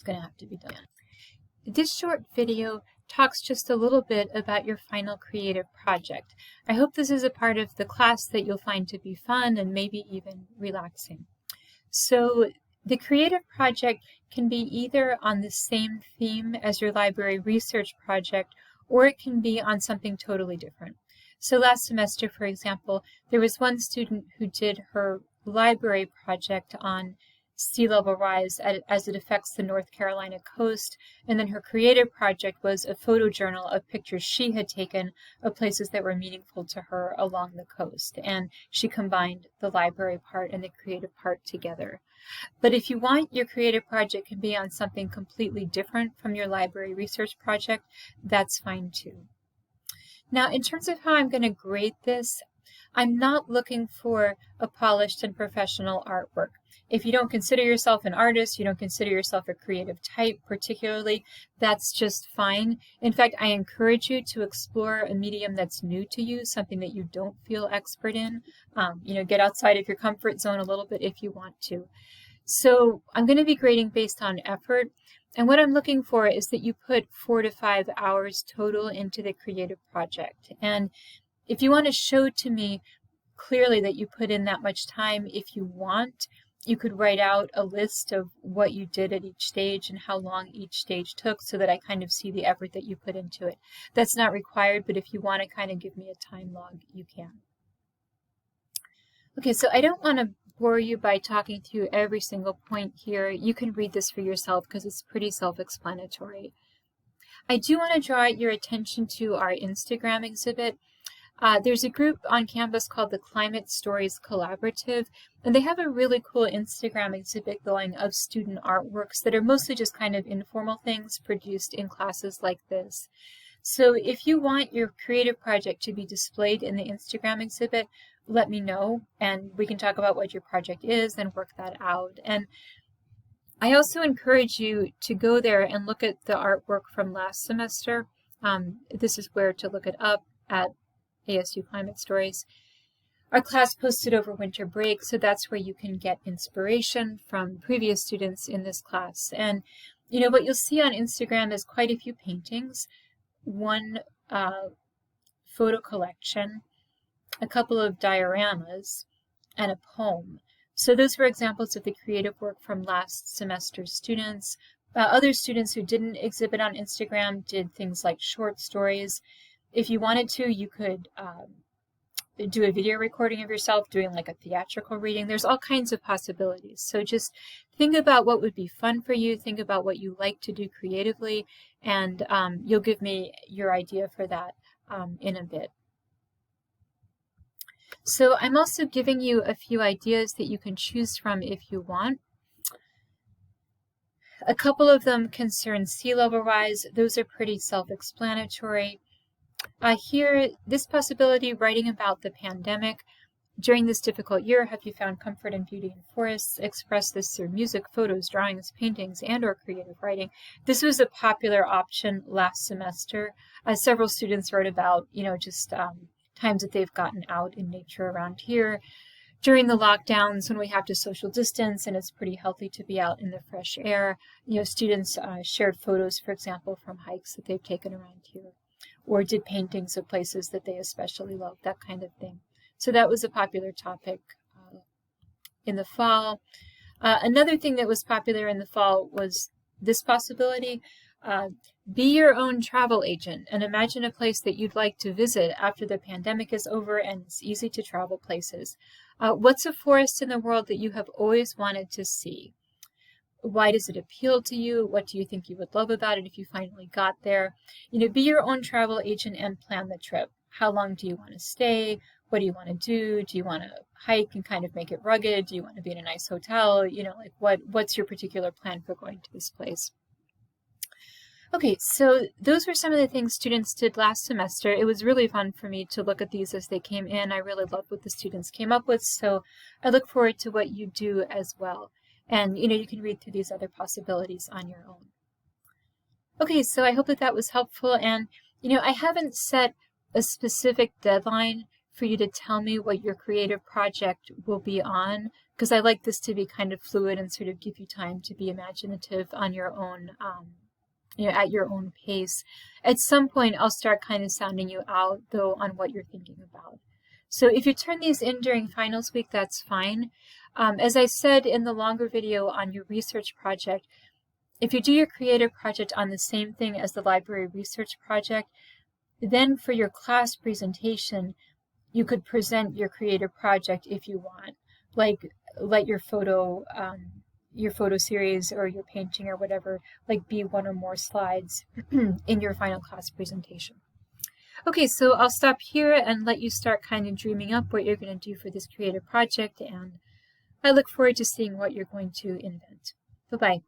going to have to be done. This short video talks just a little bit about your final creative project. I hope this is a part of the class that you'll find to be fun and maybe even relaxing. So the creative project can be either on the same theme as your library research project, or it can be on something totally different. So last semester, for example, there was one student who did her library project on sea level rise as it affects the North Carolina coast, and then her creative project was a photojournal of pictures she had taken of places that were meaningful to her along the coast, and she combined the library part and the creative part together. But if you want, your creative project can be on something completely different from your library research project, that's fine too. Now, in terms of how I'm going to grade this, I'm not looking for a polished and professional artwork. If you don't consider yourself an artist, you don't consider yourself a creative type particularly, that's just fine. In fact, I encourage you to explore a medium that's new to you, something that you don't feel expert in. Get outside of your comfort zone a little bit if you want to. So I'm going to be grading based on effort. And what I'm looking for is that you put 4 to 5 hours total into the creative project. And if you want to show to me clearly that you put in that much time, if you want, you could write out a list of what you did at each stage and how long each stage took so that I kind of see the effort that you put into it. That's not required, but if you want to kind of give me a time log, you can. Okay, so I don't want to bore you by talking through every single point here. You can read this for yourself because it's pretty self-explanatory. I do want to draw your attention to our Instagram exhibit. There's a group on campus called the Climate Stories Collaborative, and they have a really cool Instagram exhibit going of student artworks that are mostly just kind of informal things produced in classes like this. So if you want your creative project to be displayed in the Instagram exhibit, let me know, and we can talk about what your project is and work that out. And I also encourage you to go there and look at the artwork from last semester. This is where to look it up at ASU Climate Stories. Our class posted over winter break, so that's where you can get inspiration from previous students in this class. And what you'll see on Instagram is quite a few paintings, one photo collection, a couple of dioramas, and a poem. So those were examples of the creative work from last semester's students. Other students who didn't exhibit on Instagram did things like short stories. If you wanted to, you could do a video recording of yourself doing like a theatrical reading. There's all kinds of possibilities. So just think about what would be fun for you. Think about what you like to do creatively, and you'll give me your idea for that in a bit. So I'm also giving you a few ideas that you can choose from if you want. A couple of them concern sea level rise. Those are pretty self-explanatory. Here, this possibility, writing about the pandemic. During this difficult year, have you found comfort and beauty in forests? Express this through music, photos, drawings, paintings, and or creative writing. This was a popular option last semester. Several students wrote about, just times that they've gotten out in nature around here. During the lockdowns, when we have to social distance and it's pretty healthy to be out in the fresh air, students shared photos, for example, from hikes that they've taken around here, or did paintings of places that they especially love, that kind of thing. So that was a popular topic in the fall. Another thing that was popular in the fall was this possibility. Be your own travel agent and imagine a place that you'd like to visit after the pandemic is over and it's easy to travel places. What's a forest in the world that you have always wanted to see? Why does it appeal to you? What do you think you would love about it if you finally got there? Be your own travel agent and plan the trip. How long do you want to stay? What do you want to do? Do you want to hike and kind of make it rugged? Do you want to be in a nice hotel? What's your particular plan for going to this place? Okay, so those were some of the things students did last semester. It was really fun for me to look at these as they came in. I really loved what the students came up with, so I look forward to what you do as well. And, you can read through these other possibilities on your own. Okay, so I hope that was helpful. And, I haven't set a specific deadline for you to tell me what your creative project will be on, because I like this to be kind of fluid and sort of give you time to be imaginative on your own, at your own pace. At some point, I'll start kind of sounding you out, though, on what you're thinking about. So if you turn these in during finals week, that's fine. As I said in the longer video on your research project, if you do your creative project on the same thing as the library research project, then for your class presentation, you could present your creative project if you want, like let your photo series or your painting or whatever, like be one or more slides in your final class presentation. Okay, so I'll stop here and let you start kind of dreaming up what you're going to do for this creative project, and I look forward to seeing what you're going to invent. Bye-bye.